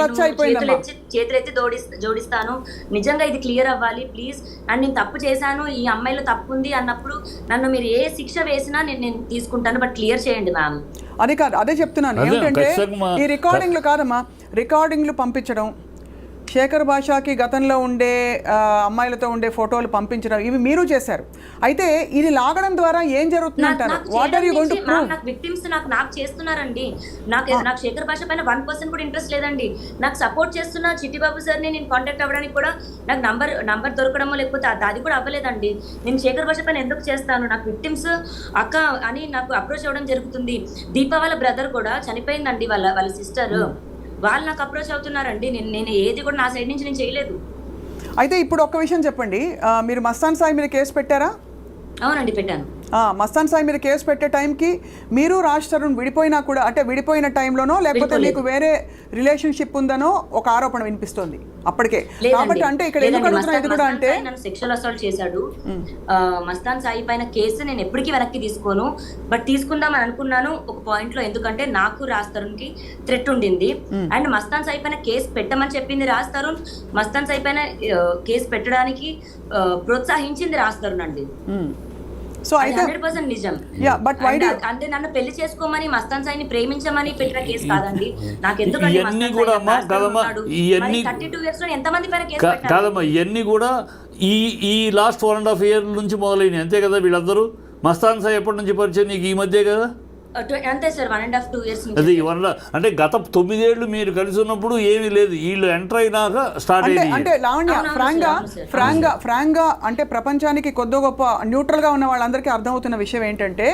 రచ్చ అయిపోయిందమ్మా. చేతులెత్తి జోడిస్తాను, నిజంగా ఇది క్లియర్ అవ్వాలి ప్లీజ్. అండ్ నేను తప్పు చేశాను, ఈ అమ్మాయిలో తప్పు ఉంది అన్నప్పుడు నన్ను మీరు ఏ శిక్ష వేసినా నేను తీసుకుంటాను, బట్ క్లియర్ చేయండి మ్యామ్. అది కాదు, అదే చెప్తున్నాను. ఏంటంటే ఈ రికార్డింగ్లు కాదమ్మా, రికార్డింగ్లు పంపించడం, శేఖర్ భాషకి గతంలో ఉండే అమ్మాయిలతో ఉండే ఫోటోలు పంపించడం, ఇవి మీరు చేశారు. అయితే ఇది లాగడం ద్వారా ఏం జరుగుతుంది అంటారు? What are you going to prove? నాకు విక్టిమ్స్ నాకు చేస్తున్నారండి. నాకు శేఖర్ భాష పైన 1% కూడా ఇంట్రెస్ట్ లేదండి. నాకు సపోర్ట్ చేస్తున్న చిట్టిబాబు సార్ని నేను కాంటాక్ట్ అవ్వడానికి కూడా నాకు నంబర్ దొరకడమో లేకపోతే అది కూడా అవ్వలేదండి. నేను శేఖర్ భాష పైన ఎందుకు చేస్తాను? నాకు విక్టిమ్స్ అక్క అని నాకు అప్రోచ్ అవ్వడం జరుగుతుంది. దీపా వాళ్ళ బ్రదర్ కూడా చనిపోయిందండి, వాళ్ళ సిస్టర్, వాళ్ళు నాకు అప్రోచ్ అవుతున్నారండి. నేను ఏది కూడా నా సైడ్ నుంచి నేను చేయలేదు. అయితే ఇప్పుడు ఒక్క విషయం చెప్పండి, మీరు మస్తాన్ సాయి మీద కేసు పెట్టారా? అవునండి, పెట్టాను. మస్తాన్ సాయి మీద కేసు పెట్టే టైంకి మీరు రాజ్ తరుణ్ విడిపోయినా కూడా, అంటే విడిపోయిన టైంలోనో లేకపోతే మీకు వేరే రిలేషన్షిప్ ఉందనో ఒక ఆరోపణ వినిపిస్తోంది అప్పటికే. కాబట్టి అంటే ఇక్కడ ఎందుకు అడుగుతున్నా, ఇది కూడా అంటే నన్ను సెక్షువల్ అసాల్ట్ చేశాడు. మస్తాన్ సాయి పైన కేసు నేను ఎప్పటికీ వెనక్కి తీసుకోను, బట్ తీసుకుందామని అనుకున్నాను ఒక పాయింట్ లో. ఎందుకంటే నాకు రాజ్ తరుణ్ కి థ్రెట్ ఉండింది, అండ్ మస్తాన్ సాయి పైన కేసు పెట్టమని చెప్పింది రాజ్ తరుణ్, మస్తాన్ సాయి పైన కేసు పెట్టడానికి ప్రోత్సహించింది రాజ్ తరుణ్ అండి. సో అయితే 100% నిజం. అంటే నన్ను పెళ్లి చేసుకోమని, మస్తాన్ సాయిని ప్రేమించమని పెట్టిన కేసు కాదండి. నాకు ఎందుకంటే 32 years లో ఎంతమంది పైన కేసు పెట్టారు కాదమ్మా, ఇవన్నీ కూడా ఈ లాస్ట్ 1.5 year నుంచి మొదలైనవి అంతే కదా వీళ్ళందరూ. మస్తాన్ సాయి ఎప్పటి నుంచి పరిచయం నీకు? ఈ మధ్య కదా? అంతే సార్, 1.5-2 years అది అంటే గత 9 ఏళ్ళు మీరు కలిసి ఉన్నప్పుడు ఏమీ లేదు, వీళ్ళు ఎంటర్ అయినాక స్టార్ట్ అయింది. అంటే లావణ్య ఫ్రాంక్గా అంటే ప్రపంచానికి కొద్ది గొప్ప న్యూట్రల్గా ఉన్న వాళ్ళందరికీ అర్థమవుతున్న విషయం ఏంటంటే,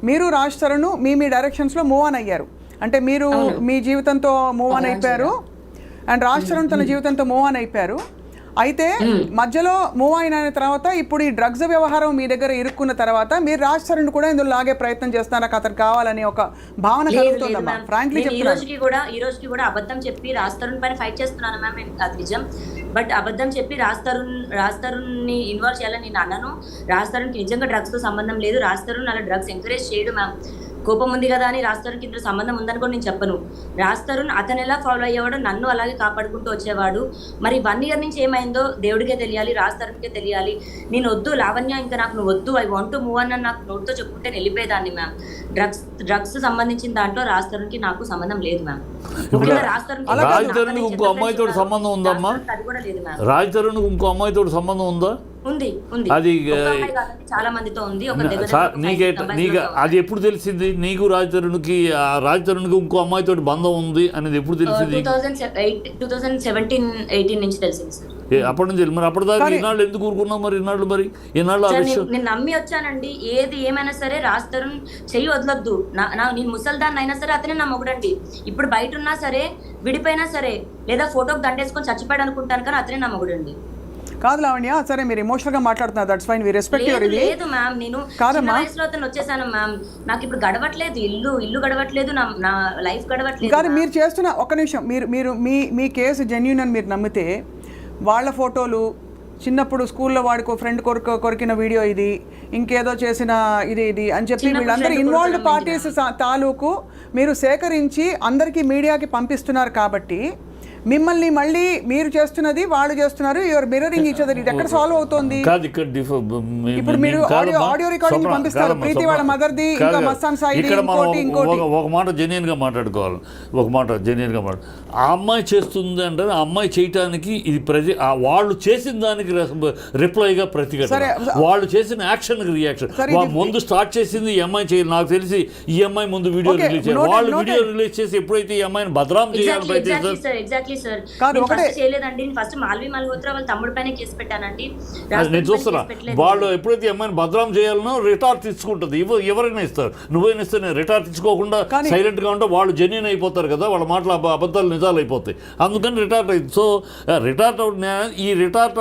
మీరు రాజ్ తరుణ్ మీ డైరెక్షన్స్లో మూవ్ ఆన్ అయ్యారు. అంటే మీరు మీ జీవితంతో మూవ్ ఆన్ అయిపోయారు, అండ్ రాజ్ తరుణ్ తన జీవితంతో మూవ్ ఆన్ అయిపోయారు. అయితే మధ్యలో మూవ్ అయిన తర్వాత ఇప్పుడు ఈ డ్రగ్స్ వ్యవహారం మీ దగ్గర ఇరుక్కున్న తర్వాత మీరు రాజ్ తరుణ్ కూడా ఇందులో లాగే ప్రయత్నం చేస్తున్నారు, అతను కావాలని ఒక భావన కలుగుతుందమ్మా. ఫ్రాంక్లీ ఈ రోజుకి కూడా అబద్ధం చెప్పి రాజ్ తరుణ్ పైన ఫైట్ చేస్తున్నాను మ్యామ్, అది నిజం. బట్ అబద్ధం చెప్పి రాజ్ తరుణ్ ని ఇన్వాల్వ్ చేయాలని నేను అన్నాను. రాజ్ తరుణ్ కి నిజంగా డ్రగ్స్ తో సంబంధం లేదు. రాజ్ తరుణ్ అలా డ్రగ్స్ ఎంకరేజ్ చేయడు మ్యామ్. కోపం ఉంది కదా అని రాజ్ తరుణ్కి ఇందులో సంబంధం ఉందని కూడా నేను చెప్పను. రాజ్ తరుణ్ అతను ఎలా ఫాలో అయ్యేవాడు, నన్ను అలాగే కాపాడుకుంటూ వచ్చేవాడు. మరి 1 year నుంచి ఏమైందో దేవుడికే తెలియాలి, రాజ్ తరుణ్కే తెలియాలి. నేను వద్దు లావణ్య, ఇంకా నాకు నువ్వు వద్దు, ఐ వాంట్ టు మూవ్ అని నాకు నోట్తో చెప్పుకుంటే వెళ్ళిపోయేదాన్ని మ్యామ్. డ్రగ్స్ సంబంధించిన దాంట్లో రాజ్ తరుణ్కి నాకు సంబంధం లేదు మ్యామ్. రాజ్ తరుణ్ ఇంకో అమ్మాయితో సంబంధం ఉందమ్మా? అది కూడా లేదు మ్యామ్. రాజ్ తరుణ్ ఇంకో అమ్మాయితో సంబంధం ఉందా? ఉంది. అది చాలా మందితో ఉంది. నీకు అది ఎప్పుడు తెలిసింది? నీకు రాజ్ తరుణ్కి ఇంకో అమ్మాయితో బంధం ఉంది అనేది ఎప్పుడు తెలిసింది? 2017-18 నుంచి తెలిసింది సార్. అప్పటి నుంచి. మరి అప్పటిదాకా ఈనాళ్ళు ఎందుకు ఊరుకున్నావు? మరి ఈనాళ్ళు నేను నమ్మి వచ్చానండి. ఏది ఏమైనా సరే రాజ్ తరుణ్ చెయ్యి వదలొద్దు. నేను ముసల్దాన్ని అయినా సరే అతనే నా మొగుడండి. ఇప్పుడు బయట ఉన్నా సరే, విడిపోయినా సరే, లేదా ఫోటోకి దండేసుకొని చచ్చిపోయాడు అనుకుంటాను, కానీ అతనే నా మొగుడండి. కాదు లావణ్య, సరే మీరు ఎమోషనల్గా మాట్లాడుతున్నారు, that's fine, we respect your ఇది. లేదు మ్యామ్, నేను చిన్న వయసులో అతను వచ్చేసాను మ్యామ్. నాకు ఇప్పుడు గడవట్లేదు, ఇల్లు గడవట్లేదు, నా లైఫ్ గడవట్లేదు. కానీ మీరు చేస్తున్న ఒక్క నిమిషం, మీరు మీ కేసు జెన్యూన్ అని మీరు నమ్మితే, వాళ్ళ ఫోటోలు చిన్నప్పుడు స్కూల్లో వాడికో ఫ్రెండ్ కొరికిన వీడియో ఇది, ఇంకేదో చేసిన ఇది అని చెప్పి వీళ్ళందరూ ఇన్వాల్వ్డ్ పార్టీస్ తాలూకు మీరు సేకరించి అందరికీ మీడియాకి పంపిస్తున్నారు. కాబట్టి మిమ్మల్ని మళ్ళీ మీరు చేస్తున్నది వాళ్ళు చేస్తున్నారు, యువర్ మిర్రరింగ్ ఈచ్ అదర్. ఇది ఎక్కడ సాల్వ్ అవుతుంది? ఇప్పుడు మీరు ఆడియో రికార్డింగ్ పంపిస్తారు, ప్రీతి వాళ్ళ మదర్ది, ఇంకా మస్తాన్ సాయి, ఇంకోటి. ఒక మాట జెన్యూన్గా మాట్లాడుకోవాలి, ఆ అమ్మాయి చేస్తుంది అంటే ఆ అమ్మాయి చేయటానికి ఇది వాళ్ళు చేసిన దానికి రిప్లైగా ప్రతిఘటన, వాళ్ళు చేసిన యాక్షన్కి రియాక్షన్. ముందు స్టార్ట్ చేసింది ఈ అమ్మాయి చేయాలి. నాకు తెలిసి ఈ అమ్మాయి ముందు వీడియో రిలీజ్ చేయాలి. వాళ్ళు వీడియో రిలీజ్ చేసి ఎప్పుడైతే ఈ అమ్మాయిని బదనాం చేయాలని ప్రయత్నిస్తారు. నేను చూస్తున్నా, వాళ్ళు ఎప్పుడైతే అమ్మాయిని భద్రం చేయాలనో రిటార్ట్ తెచ్చుకుంటుంది. ఎవరైనా ఇస్తారు, నువ్వైనా ఇస్తే నేను రిటార్ట్ తెచ్చుకోకుండా సైలెంట్గా ఉంటే వాళ్ళు జెన్యూన్ అయిపోతారు కదా, వాళ్ళ మాటలు అబద్ధాలు నిజాలు అయిపోతాయి. అందుకని రిటార్ట్ అయింది. సో రిటార్ట్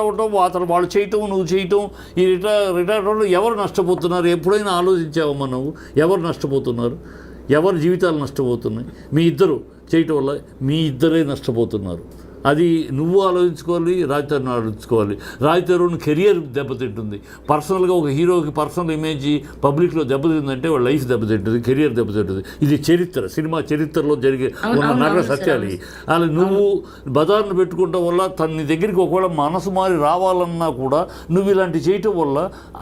అవ్వటం, అతను వాళ్ళు చేయటం, నువ్వు చేయటం, ఈ రిటార్ట్ అవ్వడం ఎవరు నష్టపోతున్నారు? ఎప్పుడైనా ఆలోచించావమ్మా నువ్వు? ఎవరు నష్టపోతున్నారు? ఎవరి జీవితాలు నష్టపోతున్నాయి? మీ ఇద్దరు చేయటం వల్ల మీ ఇద్దరే నష్టపోతున్నారు. అది నువ్వు ఆలోచించుకోవాలి, రాజతరుణ్ ఆలోచించుకోవాలి. రాజతరుణ్ కెరియర్ దెబ్బతింటుంది. పర్సనల్గా ఒక హీరోకి పర్సనల్ ఇమేజ్ పబ్లిక్లో దెబ్బతిందంటే వాళ్ళ లైఫ్ దెబ్బతింటుంది, కెరియర్ దెబ్బతింటుంది. ఇది చరిత్ర, సినిమా చరిత్రలో జరిగే ఉన్న నగర సత్యాలు. అలా నువ్వు బజార్ను పెట్టుకోవడం వల్ల నీ దగ్గరికి ఒకవేళ మనసు మారి రావాలన్నా కూడా నువ్వు ఇలాంటి చేయటం వల్ల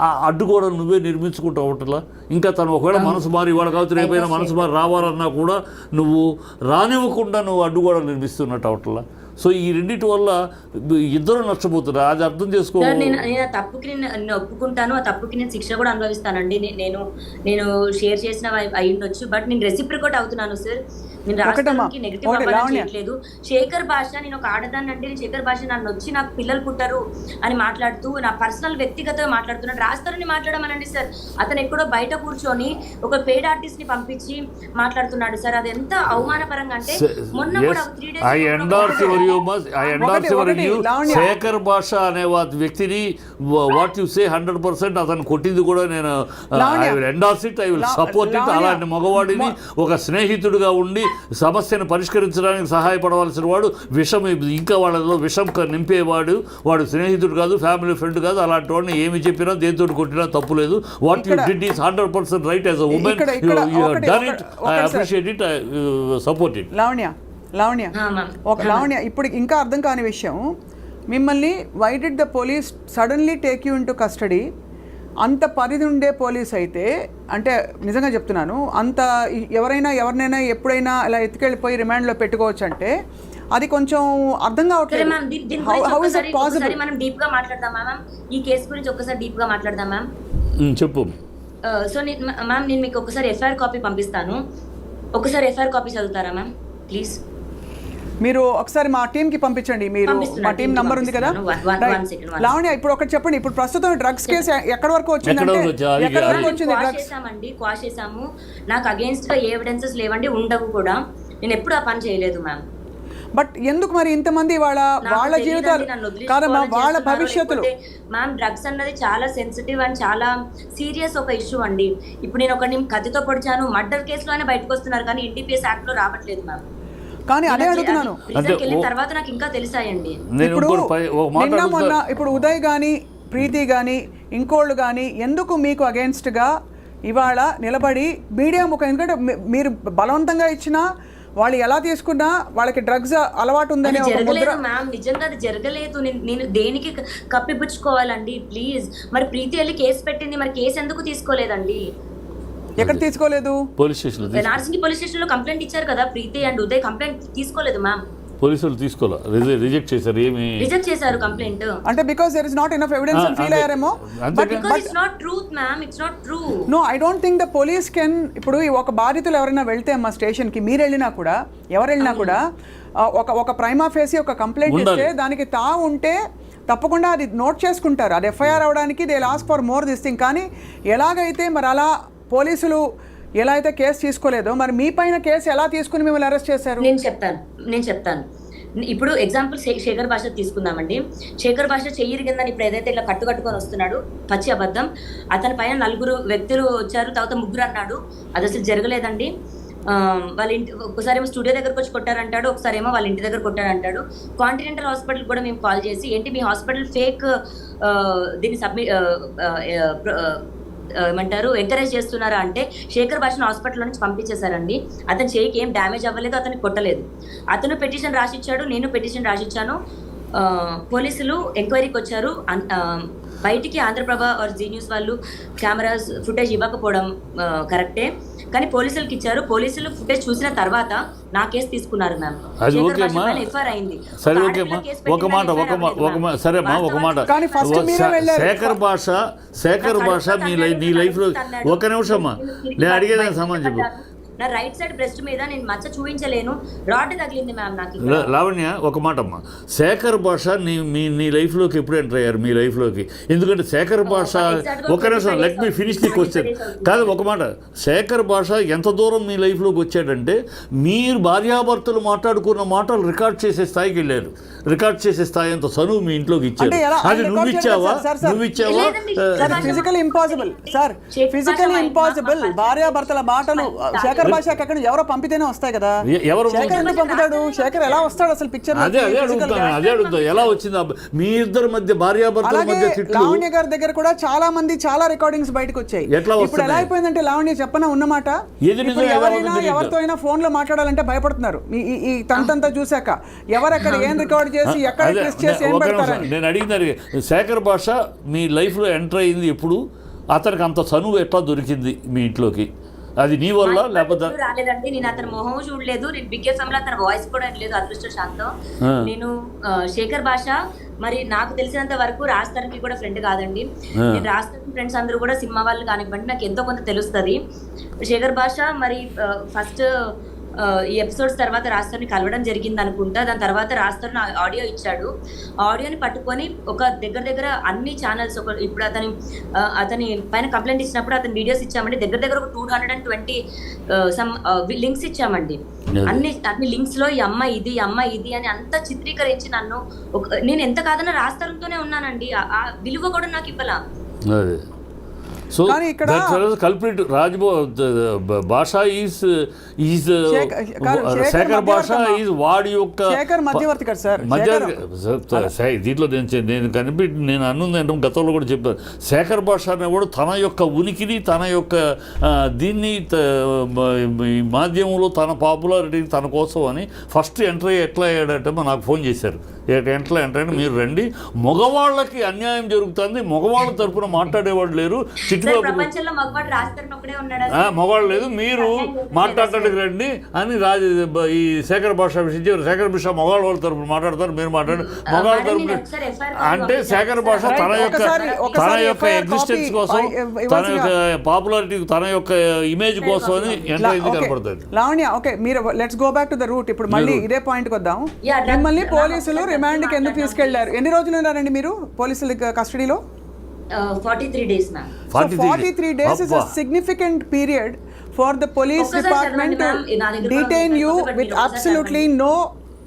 ఆ అడ్డుగోడలు నువ్వే నిర్మించుకుంటూ అవటలా. ఇంకా తను ఒకవేళ మనసు మారి ఇవాళ కావచ్చు రేపైనా మనసు మారి రావాలన్నా కూడా నువ్వు రానివ్వకుండా నువ్వు అడ్డుగోడలు నిర్మిస్తున్నట్టు అవటలా. సో ఈ రెండింటి వల్ల ఇద్దరు నష్టపోతున్నారు. అది అర్థం చేసుకో. నేను ఆ తప్పుకి నేను ఒప్పుకుంటాను, ఆ తప్పుకి నేను శిక్ష కూడా అనుభవిస్తానండి. నేను షేర్ చేసిన అయి ఉండొచ్చు, బట్ నేను రెసిప్రికేట్ అవుతున్నాను సార్. నేను రాష్ట్రానికి నెగిటివ్ అవ్వాలని చేయట్లేదు. శేఖర్ భాష, నేను ఒక ఆడదాన్ని అంటే నేను శేఖర్ భాష నన్ను వచ్చి నాకు పిల్లలు పుట్టరు అని మాట్లాడుతూ నా పర్సనల్ వ్యక్తిగతంగా మాట్లాడుతున్నాడు. రాస్తారని మాట్లాడమనండి సార్. అతను ఎక్కడో బయట కూర్చొని ఒక పెయిడ్ ఆర్టిస్ట్ ని పంపించి మాట్లాడుతున్నాడు సార్. అది ఎంత అవమానపరంగా అంటే మొన్న కూడా 3 days శేఖర్ భాష అనే వ్యక్తిని వాట్ యు సే 100% అతను కొట్టింది కూడా నేను I will endorse it, I will support it. అలాంటి మగవాడిని ఒక స్నేహితుడిగా ఉండి సమస్యను పరిష్కరించడానికి సహాయపడవలసిన వాడు విషం ఇంకా వాళ్ళలో విషం నింపేవాడు వాడు స్నేహితుడు కాదు, ఫ్యామిలీ ఫ్రెండ్ కాదు. అలాంటి వాడిని ఏమి చెప్పినా దేంతో కొట్టినా తప్పు లేదు. What you did is 100% right as a woman. You have done it, I appreciate it, I support it. Lavanya ఇప్పుడు ఇంకా అర్థం కాని విషయం, మిమ్మల్ని why did the police suddenly take you into custody? అంత పరిధి ఉండే పోలీస్ అయితే, అంటే నిజంగా చెప్తున్నాను, అంత ఎవరినైనా ఎప్పుడైనా ఇలా ఎత్తుకెళ్ళిపోయి రిమాండ్లో పెట్టుకోవచ్చు అంటే అది కొంచెం అర్థం కావట్లేదు. మనం డీప్ గా మాట్లాడదాం మ్యామ్. ఈ కేసు గురించి ఒకసారి డీప్ గా మాట్లాడదాం మ్యామ్. చెప్పు. సో మ్యామ్ నేను మీకు ఒకసారి ఎఫ్ఐఆర్ కాపీ పంపిస్తాను, ఒకసారి ఎఫ్ఐఆర్ కాపీ చదువుతారా మ్యామ్ ప్లీజ్? మీరు ఒకసారి మా టీంకి పంపించండి. మీరు మా టీం నంబర్ ఉంది కదా. లావణ్య ఇప్పుడు ఒకటి చెప్పండి, ఇప్పుడు ప్రస్తుతం డ్రగ్స్ కేసు ఎక్కడి వరకు వచ్చిందండి? క్వాష్ చేసాము. నాకు అగేన్స్ట్ గా ఎవిడెన్సెస్ లేవండి, ఉండవు కూడా. నేను ఎప్పుడు ఆ పని చేయలేదు మ్యామ్. బట్ ఎందుకు మరి ఇంతమంది వాళ్ళ జీవితాలు కాదమ్మా, వాళ్ళ భవిష్యత్తులు మ్యామ్. డ్రగ్స్ అన్నది చాలా సెన్సిటివ్ అండ్ చాలా సీరియస్ ఒక ఇష్యూ అండి. ఇప్పుడు నేను ఒకరిని కత్తితో పొడిచాను, మర్డర్ కేసులోనే బయటకు వస్తున్నారు కానీ ఎన్డీపీఎస్ యాక్ట్ లో రావట్లేదు మ్యామ్. కానీ అదే అడుగుతున్నాను, తర్వాత నాకు ఇంకా తెలిసాయండి. ఇప్పుడు ఉదయ్ కానీ ప్రీతి కానీ ఇంకోళ్ళు కానీ ఎందుకు మీకు అగేన్స్ట్గా ఇవాళ నిలబడి మీడియా ముఖం? ఎందుకంటే మీరు బలవంతంగా ఇచ్చినా వాళ్ళు ఎలా తీసుకున్నా వాళ్ళకి డ్రగ్స్ అలవాటు ఉందని మ్యామ్. నిజంగా అది జరగలేదు. నేను దేనికి కప్పిపుచ్చుకోవాలండి ప్లీజ్? మరి ప్రీతి వెళ్ళి కేసు పెట్టింది, మరి కేసు ఎందుకు తీసుకోలేదండి? ఎక్కడ తీసుకోలేదు? Police station, Narsingi police station లో కంప్లైంట్ ఇచ్చారు కదా ప్రీతి అండ్ ఉదయ్. కంప్లైంట్ తీసుకోలేదు మ్యామ్. పోలీసులు తీసుకోవాలి, రిజెక్ట్ చేశారు. రిజెక్ట్ చేశారు కంప్లైంట్. అంటే because there is not enough evidence అని ఫీల్ అయ్యారేమో. But it's not truth ma'am, it's not true. No, I don't think the police can. ఇప్పుడు ఒక బాధితులు ఎవరైనా వెళ్తే మా స్టేషన్ కి, మీరు వెళ్ళినా కూడా ఎవరు వెళ్ళినా కూడా ఒక ప్రైమా ఫేసి ఒక కంప్లైంట్ ఇస్తే దానికి ఉంటే తప్పకుండా అది నోట్ చేసుకుంటారు. అది ఎఫ్ఐఆర్ అవడానికి they last for more this thing. కానీ ఎలాగైతే మరి అలా పోలీసులు ఎలా అయితే కేసు తీసుకోలేదో, మరి మీ పైన కేసు ఎలా తీసుకుని మిమ్మల్ని అరెస్ట్ చేశారు? నేను చెప్తాను. ఇప్పుడు ఎగ్జాంపుల్ శేఖర్ భాష తీసుకుందామండి. శేఖర్ భాష చెయ్యిరిగిందని ఇప్పుడు ఏదైతే ఇట్లా కట్టుకొని వస్తున్నాడు, పచ్చి అబద్ధం. అతని పైన 4 వ్యక్తులు వచ్చారు, తర్వాత 3 అన్నాడు. అది అసలు జరగలేదండి. వాళ్ళ ఇంటి ఒకసారి ఏమో స్టూడియో దగ్గరకు వచ్చి కొట్టారంటాడు, ఒకసారి ఏమో వాళ్ళ ఇంటి దగ్గర కొట్టారంటాడు. కాంటినెంటల్ హాస్పిటల్ కూడా మేము కాల్ చేసి, ఏంటి మీ హాస్పిటల్ ఫేక్ దీన్ని ఏమంటారు ఎంకరేజ్ చేస్తున్నారా అంటే, శేఖర్ భాషను హాస్పిటల్ నుంచి పంపించేశారండి. అతని చేయికి ఏం డ్యామేజ్ అవ్వలేదు, అతనికి కొట్టలేదు. అతను పెటిషన్ రాసిచ్చాడు, నేను పెటిషన్ రాసిచ్చాను. పోలీసులు ఎంక్వైరీకి వచ్చారు. బయటికి ఆంధ్రప్రభ ఆర్ జీ న్యూస్ వాళ్ళు కెమెరాస్ ఫుటేజ్ ఇవ్వకపోవడం కరెక్టే, కానీ పోలీసులకి ఇచ్చారు. పోలీసులు ఫుటేజ్ చూసిన తర్వాత నా కేసు తీసుకున్నారు మ్యామ్. అది ఓకేమ్మా, సరే ఓకేమ్మా. ఒక మాట సరేమ్మా, ఒక మాట. శేఖర్ భాష నీ లైఫ్లో ఒక నిమిషమా నేను అడిగేదానికి సమాధానం చెప్పు. నా రైట్ సైడ్ బ్రెస్ట్ మీద నేను మచ్చ చూపించలేను, రాడ్ తగిలింది మ్యామ్ నాకు. లావణ్య ఒక మాట అమ్మా, శేఖర్ భాష నీ లైఫ్లోకి ఎప్పుడు ఎంటర్ అయ్యారు మీ లైఫ్లోకి? ఎందుకంటే శేఖర్ భాష, ఒక నిమిషం let me finish the question. కాదు, ఒక మాట. శేఖర్ భాష ఎంత దూరం మీ లైఫ్లోకి వచ్చాడంటే, మీరు భార్యాభర్తలు మాట్లాడుకున్న మాటలు రికార్డ్ చేసే స్థాయికి వెళ్ళారు. రికార్డ్ చేసే స్థాయి అంత చనువు మీ ఇంట్లోకి ఇచ్చారు. అది నువ్వు ఇచ్చావా? Physical impossible sir, physical impossible. భార్యాభర్తల మాటలు శేఖర్ శేఖర్ భాషకి అక్కడ ఎవరో పంపితేనే వస్తాయి కదా. ఎవరు శేఖర్ ఎందుకు పంపుతాడు? శేఖర్ ఎలా వస్తాడు అసలు పిక్చర్? అదే అడుగుతా ఎలా వచ్చింది మీ ఇద్దరి మధ్య భార్యాభర్తల మధ్య తిట్లు? లావణ్య గారి దగ్గర కూడా చాలా రికార్డింగ్స్ బయటకు వచ్చాయి. ఇప్పుడు ఎలా అయిపోయిందంటే లావణ్య చెప్పన ఉన్నమాట, ఎవరితో అయినా ఫోన్ లో మాట్లాడాలంటే భయపడుతున్నారు. ఈ తంతంతా చూసాక ఎవరెక్కడ ఏం రికార్డ్ చేసి ఎక్కడ ట్విస్ట్ చేసి ఏం పెడతారని. నేను అడిగింది శేఖర్ భాష మీ లైఫ్లో ఎంటర్ అయింది ఎప్పుడు? అతనికి అంత చనువు ఎట్లా దొరికింది మీ ఇంట్లోకి? అది నీ వల్ల లేకపోతే? రాలేదండి, నేను అతని మొహం చూడలేదు, నేను బిగ్ ఎఫ్ఎం లో అతని వాయిస్ కూడా లేదు అదృష్టశాంతం. నేను శేఖర్ భాష మరి నాకు తెలిసినంత వరకు రాజ్ కూడా ఫ్రెండ్ కాదండి. నేను రాజ్ ఫ్రెండ్స్ అందరూ కూడా సినిమా వాళ్ళు కానివ్వండి నాకు ఎంతో కొంత తెలుస్తుంది. శేఖర్ భాష మరి ఫస్ట్ ఈ ఎపిసోడ్స్ తర్వాత రాజ్ కలవడం జరిగింది అనుకుంటా. దాని తర్వాత రాజ్ ఆడియో ఇచ్చాడు. ఆడియోని పట్టుకొని ఒక దగ్గర అన్ని ఛానల్స్ ఇప్పుడు అతని పైన కంప్లైంట్ ఇచ్చినప్పుడు అతని వీడియోస్ ఇచ్చామండి. దగ్గర ఒక 220 సమ్ లింక్స్ ఇచ్చామండి. అన్ని లింక్స్ లో ఈ అమ్మాయి ఇది అని అంతా చిత్రీకరించి నన్ను నేను ఎంత కాదన్నా రాజ్ ఉన్నానండి. ఆ విలువ కూడా నాకు ఇవ్వాల. సో కల్ప్రిట్ భాష ఈజ్ శేఖర్ భాష ఈజ్ వాడి యొక్క దీంట్లో నేను అన్నుంది గతంలో కూడా చెప్పాను. శేఖర్ భాష అనేవాడు తన యొక్క ఉనికిని తన యొక్క దీన్ని మాధ్యమంలో తన పాపులారిటీ తన కోసం అని ఫస్ట్ ఎంటర్ ఎట్లా అయ్యాడంటే నాకు ఫోన్ చేశారు. ఎంటర్ అంటే మీరు రండి, మగవాళ్ళకి అన్యాయం జరుగుతుంది, మగవాళ్ళ తరపున మాట్లాడేవాడు లేరు, మగవాళ్ళు లేదు, మీరు మాట్లాడటానికి రండి అని ఈ శేఖర్ భాష విషయం శేఖర్ భాష మగవాళ్ళ తరపున మాట్లాడతారు, మీరు మాట్లాడండి మగవాళ్ళ తరపున. అంటే శేఖర్ భాష తన యొక్క ఎగ్జిస్టెన్స్ కోసం, తన యొక్క పాపులారిటీ, తన యొక్క ఇమేజ్ కోసం అని ఎంటర్ అయింది కనపడుతుంది. లావణ్య, ఓకే, మీరు let's go back to the route. ఇప్పుడు మళ్ళీ ఇదే పాయింట్కి వద్దాం. మిమ్మల్ని పోలీసులు రిమాండ్కి ఎందుకు తీసుకెళ్లారు? ఎన్ని రోజులు ఉన్నారండి మీరు పోలీసుల కస్టడీలో? 43 days, ma'am. So 43 days is a significant period for the police department to detain you with absolutely no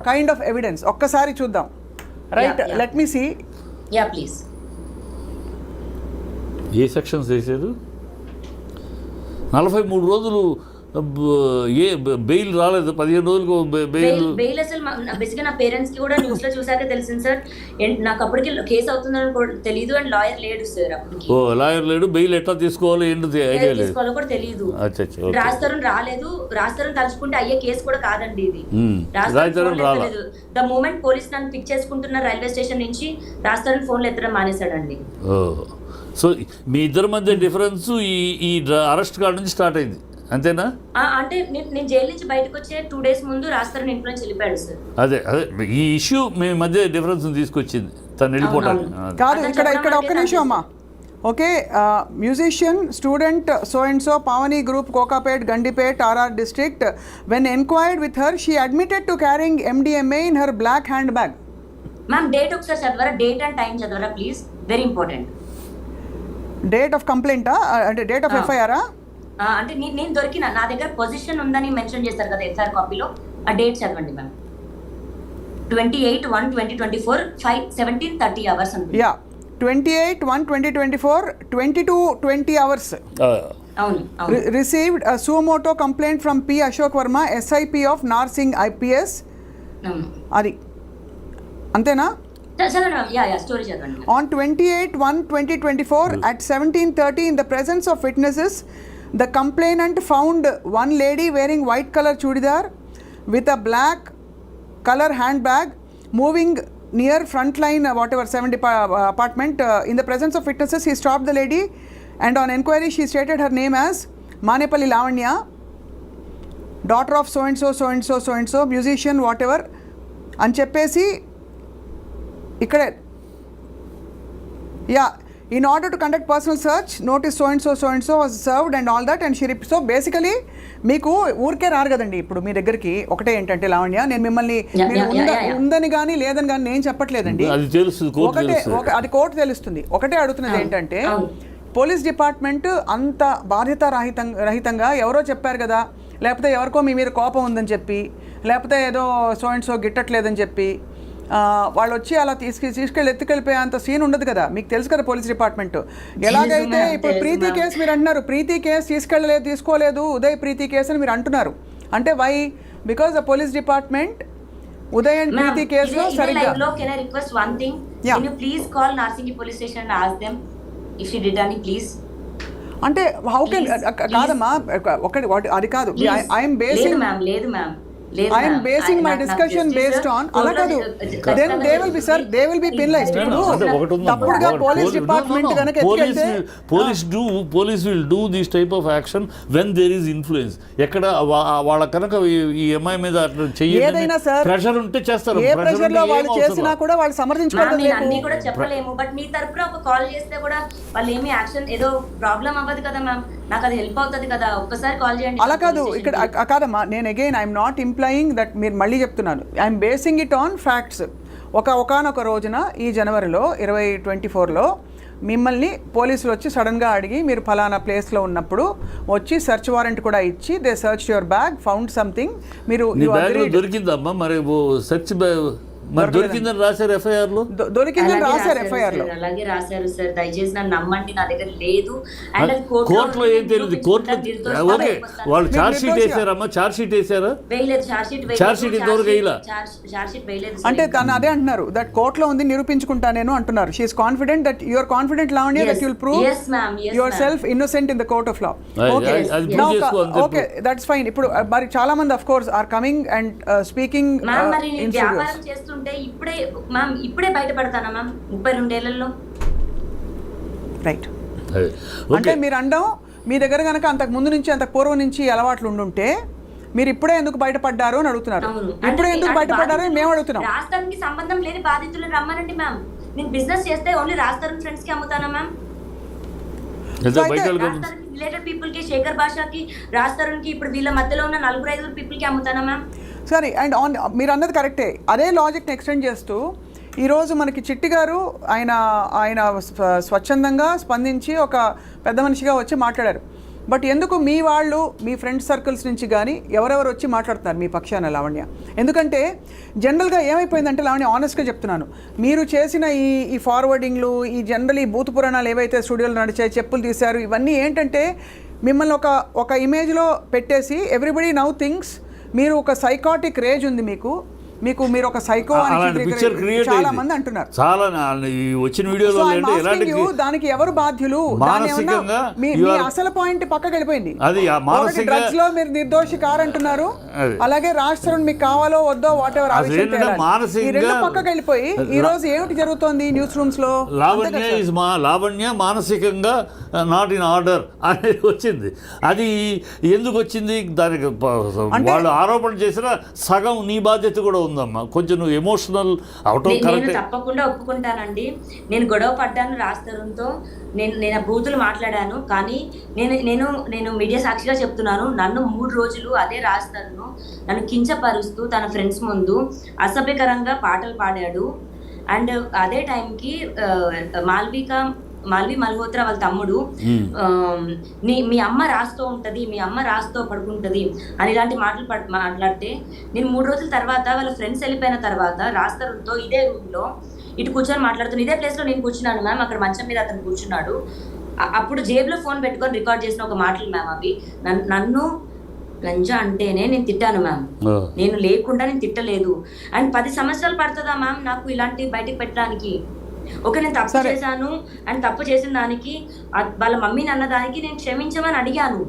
kind of evidence. ఒక్కసారి చూద్దాం, right? Let me see. Yeah please. ఏ సెక్షన్స్ వేసారు? 43 రోజులు ఏ బెయిల్ రాలేదు, 15 రోజులకు బెయిల్. అసలు బేసిక్గా నా పేరెంట్స్ కి కూడా న్యూస్ లో చూసాక తెలిసింది సార్. నాకు అప్పటికి కేసు అవుతుందని తెలియదు, అండ్ లాయర్ లేడు సార్ అప్పటికి. ఓ, లాయర్ లేడు, బెయిల్ ఎట్లా తీసుకోవాలో ఏంటి ఐడియా లేదు, తీసుకోవాలో కూడా తెలియదు. రాజ్ రాలేదు, రాజ్ తలుచుకుంటే అయ్యే కేసు కూడా కాదండి ఇది. రాలేదు. ద మూమెంట్ పోలీస్ నన్ను పిక్ చేసుకుంటున్న రైల్వే స్టేషన్ నుంచి రాజ్ ఫోన్లు ఎత్తడం మానేశాడండి. సో మీ ఇద్దరి మధ్య డిఫరెన్స్ ఈ అరెస్ట్ కార్డు నుంచి స్టార్ట్ అయింది, అంతేనా? అంటే నేను జైలు నుంచి బయటకు వచ్చే 2 days ముందు రాస్తారని ఇంట్లో నుంచి వెళ్ళిపోయాడు సార్. అదే ఈ ఇష్యూ మీ మధ్య డిఫరెన్స్ తీసుకొచ్చింది, తను వెళ్ళిపోవడానికి కాదు. ఇక్కడ ఒక్క నిమిషం అమ్మా. Okay, musician student so and so Pavani group Kokapet Gandipet RR district. When enquired with her, she admitted to carrying MDMA in her black handbag. Ma'am date ఒకసారి చదవరా, డేట్ అండ్ టైం చదవరా please, very important. Date of complaint అంటే date of FIR? అంటే నేను దొరికిన నా దగ్గర position ఉందని మెన్షన్ చేస్తారు కదా FIR కాపీలో, ఆ డేట్ చదవండి మ్యామ్. 28/1/2024 5:17:30 hours అనుకుంటా. Yeah, 28/1/2024 22:20 hours. అవును. Received a suo motu complaint from P. Ashok Verma, SIP of Narsingh IPS. అది అంతేనా? On 28/1/2024 at 17:30 in the presence of witnesses, the complainant found one lady wearing white color chudidar with a black color handbag moving near frontline 70 apartment. In the presence of witnesses, he stopped the lady and on enquiry she stated her name as Manepalli Lavanya, daughter of so and so, musician whatever అని చెప్పేసి ఇక్కడే. Yeah, in order to conduct personal search, notice so and so was served and all that, and she so basically మీకు ఊరికే రారు కదండి ఇప్పుడు మీ దగ్గరికి. ఒకటే ఏంటంటే లావణ్య, నేను మిమ్మల్ని ఉందని కానీ లేదని కానీ నేను చెప్పట్లేదండి, ఒకటే అది కోర్టు తెలుస్తుంది. ఒకటే అడుగుతున్నది ఏంటంటే, పోలీస్ డిపార్ట్మెంట్ అంత బాధ్యత రహితంగా ఎవరో చెప్పారు కదా, లేకపోతే ఎవరికో మీ మీద కోపం ఉందని చెప్పి, లేకపోతే ఏదో సో అండ్ సో గిట్టట్లేదని చెప్పి వాళ్ళు వచ్చి అలా తీసుకెళ్ళి ఎత్తుకెళ్ళిపోయేంత సీన్ ఉండదు కదా, మీకు తెలుసు కదా పోలీస్ డిపార్ట్మెంట్. ఎలాగైతే ఇప్పుడు ప్రీతి కేసు మీరు అంటున్నారు, ప్రీతి కేసు తీసుకోలేదు ఉదయ్ ప్రీతి కేసు అని మీరు అంటున్నారు. అంటే why? Because the police department Uday and Preethi కేసులో సరిగ్గా. Can I request one thing? Yeah. Can you please call Narsingi police station and ask them if she did any, please? అంటే హౌ కెన్ కాదమ్మా ఒకటి అది కాదు. I'm basing I'm basing my discussion based on అలా కాదు. Then they will be sir, they will be penalized. ఇప్పుడు తప్పుడుగా police department గనక ఎత్తుకెళ్తే police will do this type of action when there is influence. ఎక్కడ వాళ్ళ కనుక ఈ అమ్మాయి మీద ఏదైనా సార్ ప్రెషర్ ఉంటే చేస్తారు. ఏ ప్రెషర్ లో వాళ్ళు చేసినా కూడా వాళ్ళు సమర్థించుకోవడం అన్ని కూడా చెప్పలేము. బట్ మీ తరపున ఒక కాల్ చేస్తే కూడా వాళ్ళు ఏమి యాక్షన్ ఏదో ప్రాబ్లం అవ్వదు కదా మ్యామ్, నాకు అది హెల్ప్ అవుతుంది కదా, ఒక్కసారి కాల్ చేయండి. అలా కాదు ఇక్కడ కాదమ్మా, నేను again I'm not employing that, మీరు మళ్ళీ చెప్తున్నాను, I'm basing it on facts. ఒకానొక రోజున ఈ జనవరిలో 2024లో మిమ్మల్ని పోలీసులు వచ్చి సడన్గా అడిగి మీరు ఫలానా ప్లేస్లో ఉన్నప్పుడు వచ్చి సెర్చ్ వారెంట్ కూడా ఇచ్చి they search your bag, found something. మీరు దొరికిందమ్మా మరి సెర్చ్ మరి దొరికిందని రాశారు ఎఫ్ఐఆర్ లో, దొరికిందని రాశారు ఎఫ్ఐఆర్ లో. అలాగే రాశారు సార్, దయచేసి నన్ను నమ్మండి, నా దగ్గర లేదు. అండ్ కోర్టులో ఏం తెలియదు, కోర్టులో ఓకే వాళ్ళు ఛార్జ్ షీట్ వేసారమ్మా, ఛార్జ్ షీట్ వేసారా? వేయలేదు, ఛార్జ్ షీట్ ఇంతవరకు వేయలా. ఛార్జ్ షీట్ వేయలేదు. అంటే తను అదే అంటున్నారు, దట్ కోర్టులో ఉంది నిరూపించుకుంటా నేను అంటున్నారు. She is confident that you are confident Lavanya that you will prove yourself innocent in the court of law. Okay that's fine. ఇప్పుడు మరి చాలా మంది of course are coming and speaking ఉంటే ఇప్పుడే బయటపడతానా మ్యామ్ 32 ఏళ్లలో? రైట్. అంటే మీరు అండం మీ దగ్గర కనుక అంతకు ముందు నుంచి అంతకు పూర్వం నుంచి అలవాట్లు ఉండుంటే మీరు ఇప్పుడే ఎందుకు బయటపడ్డారు అని అడుగుతున్నారు. ఇప్పుడే ఎందుకు బయటపడ్డారు మేము అడుగుతున్నాం. రాస్తానికి సంబంధం లేని బాధితులను రమ్మనండి మ్యామ్. నేను బిజినెస్ చేస్తే ఓన్లీ రాస్తారు ఫ్రెండ్స్ కి అమ్ముతానా మ్యామ్? రిలేటెడ్ పీపుల్ కి, శేఖర్ భాషకి, రాస్తారుకి, ఇప్పుడు వీళ్ళ మధ్యలో ఉన్న 4-5 పీపుల్ కి అమ్ముతానా మ్యామ్? సరే, అండ్ మీరు అన్నది కరెక్టే. అదే లాజిక్ని ఎక్స్టెండ్ చేస్తూ ఈరోజు మనకి చిట్టి గారు ఆయన స్వచ్ఛందంగా స్పందించి ఒక పెద్ద మనిషిగా వచ్చి మాట్లాడారు. బట్ ఎందుకు మీ వాళ్ళు మీ ఫ్రెండ్స్ సర్కిల్స్ నుంచి కానీ ఎవరెవరు వచ్చి మాట్లాడుతున్నారు మీ పక్షాన లావణ్య? ఎందుకంటే జనరల్గా ఏమైపోయిందంటే లావణ్య, ఆనెస్ట్గా చెప్తున్నాను, మీరు చేసిన ఈ ఫార్వర్డింగ్లు, ఈ జనరల్ ఈ భూత పురాణాలు ఏవైతే స్టూడియోలు నడిచాయి, చెప్పులు తీశారు, ఇవన్నీ ఏంటంటే మిమ్మల్ని ఒక ఇమేజ్లో పెట్టేసి ఎవ్రీబడి నౌ థింగ్స్ మీరు ఒక సైకాటిక్ రేజ్ ఉంది మీరు ఒక సైకో అని చాలా మంది అంటున్నారు. చాలా వచ్చిన వీడియోలో దానికి ఎవరు బాధ్యులు? మీ అసలు పాయింట్ పక్కకి వెళ్ళిపోయింది. డ్రగ్స్ లో మీరు నిర్దోషి కారంటున్నారు, అలాగే రాష్ట్రం మీకు కావాలో వద్దో వాట్ ఎవర్ పక్కకి వెళ్ళిపోయి ఈ రోజు ఏమిటి జరుగుతోంది న్యూస్ రూమ్స్ లో? లావణ్య మానసికంగా నాట్ ఇన్ ఆర్డర్ అనేది వచ్చింది. అది ఎందుకు వచ్చింది? దానికి వాళ్ళు ఆరోపణ చేసిన సగం నీ బాధ్యత కూడా ఉందమ్మా. కొంచెం నువ్వు ఎమోషనల్ అవటం కరెక్ట్. తప్పకుండా ఒప్పుకుంటానండి. నేను గొడవ పడ్డాను రాస్తారంతో, నేను బూతులు మాట్లాడాను. కానీ నేను మీడియా సాక్షిగా చెప్తున్నాను, నన్ను 3 రోజులు అదే రాస్తాను నన్ను కించపరుస్తూ తన ఫ్రెండ్స్ ముందు అసభ్యకరంగా పాటలు పాడాడు. అండ్ అదే టైంకి మాల్వి మల్హోత్రా వాళ్ళ తమ్ముడు మీ అమ్మ రాస్తూ ఉంటది, మీ అమ్మ రాస్తూ పడుకుంటది అని ఇలాంటి మాటలు మాట్లాడితే, నేను 3 రోజుల తర్వాత వాళ్ళ ఫ్రెండ్స్ వెళ్ళిపోయిన తర్వాత రాస్తారుతో ఇదే రూమ్ లో ఇటు కూర్చొని మాట్లాడుతున్నాను. ఇదే ప్లేస్ లో నేను కూర్చున్నాను మ్యామ్, అక్కడ మంచం మీద అతను కూర్చున్నాడు. అప్పుడు జేబులో ఫోన్ పెట్టుకొని రికార్డ్ చేసిన ఒక మాటలు మ్యామ్ అవి. నన్ను లంజా అంటేనే నేను తిట్టాను మ్యామ్, నేను లేకుండా నేను తిట్టలేదు. అండ్ 10 సంవత్సరాలు పడుతుందా మ్యామ్ నాకు ఇలాంటి బయటకు పెట్టడానికి? ఓకే, నేను తప్పు చేశాను అండ్ తప్పు చేసిన దానికి వాళ్ళ మమ్మీని అన్న దానికి నేను క్షమించమని అడిగాను.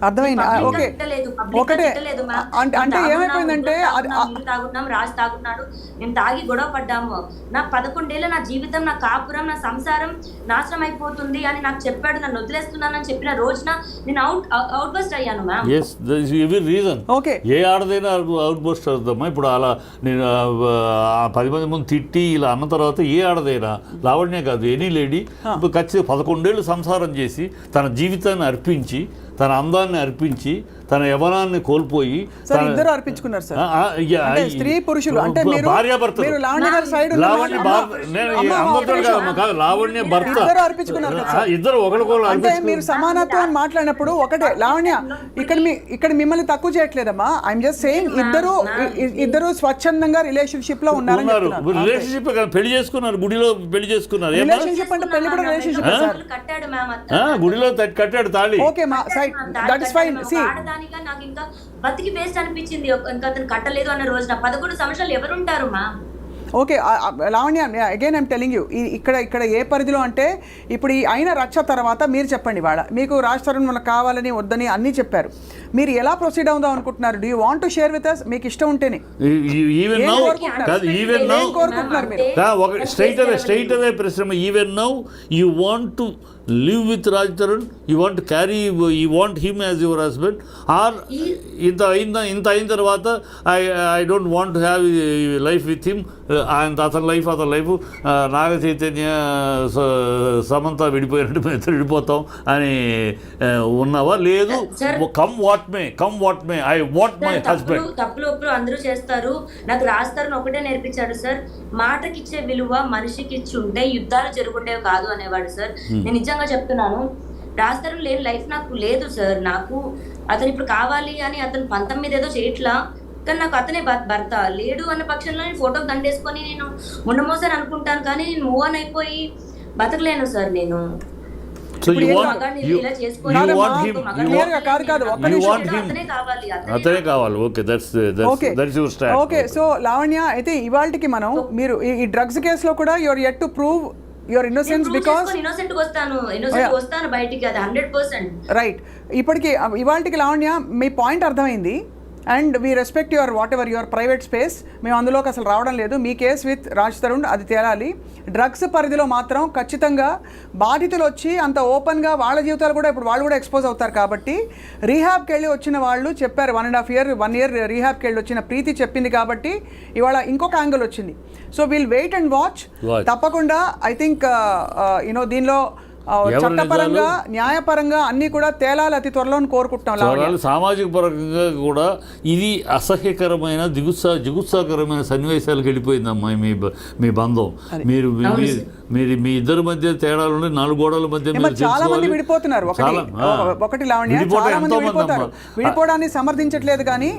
అర్థమైంది. ఓకే, ఒకటే అంటే ఏమైపోయిందంటే తాగుతున్నాం, రాజు తాగుతున్నాడు, నేను తాగి గొడవ పడ్డాము, నా 11 ఏళ్ళ నా జీవితం, నా కాపురం, నా సంసారం నాశనం అయిపోతుంది అని నాకు చెప్పాడు. నన్ను వదిలేస్తున్నానని చెప్పిన రోజున నేను అవుట్ బస్ట్ అయ్యాను మ్యామ్. ఓకే, ఏ ఆడదైనా అవుట్ బస్ట్ అవుతామా? ఇప్పుడు అలా నేను 10 మంది ముందు తిట్టి ఇలా అన్న తర్వాత ఏ ఆడదైనా, లావణ్య కాదు ఎనీ లేడీ, ఇప్పుడు ఖచ్చితంగా 11 ఏళ్ళు సంసారం చేసి తన జీవితాన్ని అర్పించి తన అందాన్ని అర్పించి తన యవనాన్ని కోల్పోయి సార్ ఇద్దరు అర్పించుకున్నారు సార్. అంటే స్త్రీ పురుషులు అంటే మీరు భార్యాభర్తలు. మీరు లావణ్య గారి సైడ్ లావణ్య లావణ్య భర్త ఇద్దరు అర్పించుకున్నారు కదా సార్. ఇద్దరు ఒకరికొకరు అంటే మీరు సమానత్వం అని మాట్లాడినప్పుడు ఒకటే లావణ్య ఇక్కడ మిమ్మల్ని తక్కువ చేయట్లేదమ్మా. ఐఎమ్ జస్ట్ సేయింగ్ ఇద్దరు స్వచ్ఛందంగా రిలేషన్షిప్ లో ఉన్నారని చెప్తున్నారు. రిలేషన్షిప్ పెళ్లి చేసుకున్నారు, గుడిలో పెళ్లి చేసుకున్నారు. రిలేషన్షిప్ అంటే పెళ్లి కూడా రిలేషన్షిప్ సార్. కట్టాడు మ్యామ్, గుడిలో కట్టాడు తాళి. ఓకే మా సైడ్ దట్ ఇస్ ఫైన్. సి ఆడదానిగా నాకు ఇంకా బతికి వేస్ట్ అనిపించింది. ఇంకా అతను కట్టలేదు అన్న రోజున 11 సంవత్సరాలు ఎవరుంటారు మా? Okay Lavanya again I'm telling you ఇక్కడ ఏ పరిధిలో అంటే ఇప్పుడు ఈ అయిన రచ్చ తర్వాత మీరు చెప్పండి. వాళ్ళ మీకు రాజ్ తరుణ్ మనకు కావాలని వద్దని అన్నీ చెప్పారు. మీరు ఎలా ప్రొసీడ్ అవుదాం అనుకుంటున్నారు? Do you want to share with us? మీకు ఇష్టం ఉంటేనే కోరుకుంటున్నారు మీరు? స్ట్రైట్ అవే ప్రశ్న. Even now you want to live with Raj Tarun, you want to carry, you want him as your husband, or ఇంత అయిన తర్వాత I don't want to have life with him, and అతని లైఫ్ నాగ చైతన్య సమంత విడిపోయినట్టు మేము ఇద్దరు విడిపోతాం అని ఉన్నావా? లేదు, come what may I want my husband. తప్పులు ఒప్పులు అందరూ చేస్తారు. నాకు రాజ్ తరుణ్ ఒకటే నేర్పించాడు సార్, మాటకిచ్చే విలువ మనిషికి ఇచ్చి ఉంటే యుద్ధాలు జరుగుండేవి కాదు అనేవాడు సార్. నేను నిజంగా చెప్తున్నాను, రాజ్ తరుణ్ లేని లైఫ్ నాకు లేదు సార్. నాకు అతను ఇప్పుడు కావాలి అని అతను 19 ఏదో చేయట్లా, కానీ నాకు అతనే భర్త లేడు అన్న పక్షంలో నేను ఫోటోకి దండేసుకొని నేను ఉండమోసారి అనుకుంటాను, కానీ నేను మూవ్ ఆన్ అయిపోయి బతకలేను సార్ నేను. అతనే కావాలి. ఓకే సో లావణ్య అయితే ఇవాళకి మనం మీరు ఈ డ్రగ్స్ కేసులో కూడా your yet to prove your innocence because innocent వస్తాను బయటికి, అది 100%. రైట్. ఇప్పటికి ఇవాళకి లావణ్య మీ పాయింట్ అర్థమైంది. And we respect your what ever your private space. మేము అందులోకి అసలు రావడం లేదు. మీ కేసు విత్ రాజ్ తరుణ్ అది తేలాలి. డ్రగ్స్ పరిధిలో మాత్రం ఖచ్చితంగా బాధితులు వచ్చి అంత ఓపెన్గా వాళ్ళ జీవితాలు కూడా ఇప్పుడు వాళ్ళు కూడా ఎక్స్పోజ్ అవుతారు. కాబట్టి రీహాబ్కి వెళ్ళి వచ్చిన వాళ్ళు చెప్పారు 1.5 year రీహాబ్కి వెళ్ళి వచ్చిన ప్రీతి చెప్పింది కాబట్టి ఇవాళ ఇంకొక యాంగిల్ వచ్చింది. So will wait and watch. తప్పకుండా ఐ థింక్ దీనిలో చట్టపరంగా న్యాయపరంగా అన్ని కూడా తేలాలి అతి త్వరలో కోరుకుంటున్నాం. సామాజిక పరంగా కూడా ఇది అసహ్యకరమైన జిగుత్సాకరమైన సన్నివేశాలకు వెళ్ళిపోయిందమ్మా మీ బంధం. మీరు మీ ఇద్దరి మధ్య తేడాలు 4 గోడల మధ్య చాలా మంది విడిపోతున్నారు. ఒకటి లావణ్య, చాలా మంది విడిపోతారు. విడిపోవడాన్ని సమర్థించట్లేదు, కానీ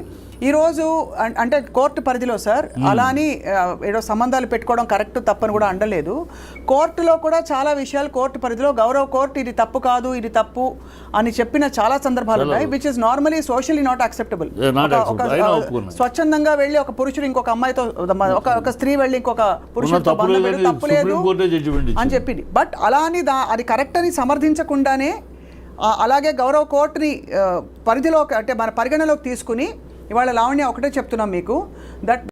ఈరోజు అంటే కోర్టు పరిధిలో సార్ అలా అని ఏదో సంబంధాలు పెట్టుకోవడం కరెక్ట్ తప్పని కూడా అండలేదు. కోర్టులో కూడా చాలా విషయాలు కోర్టు పరిధిలో గౌరవ కోర్టు ఇది తప్పు కాదు ఇది తప్పు అని చెప్పిన చాలా సందర్భాలు ఉన్నాయి, which is normally socially not acceptable. స్వచ్ఛందంగా వెళ్ళి ఒక పురుషుడు ఇంకొక అమ్మాయితో ఒక స్త్రీ వెళ్ళి ఇంకొక పురుషుడితో తప్పులేదు అని చెప్పింది. బట్ అలా అని అది కరెక్ట్ అని సమర్థించకుండానే అలాగే గౌరవ కోర్టుని పరిధిలో అంటే మన పరిగణలోకి తీసుకుని ఇవాళ లావణ్య ఒకటే చెప్తున్నాం మీకు దట్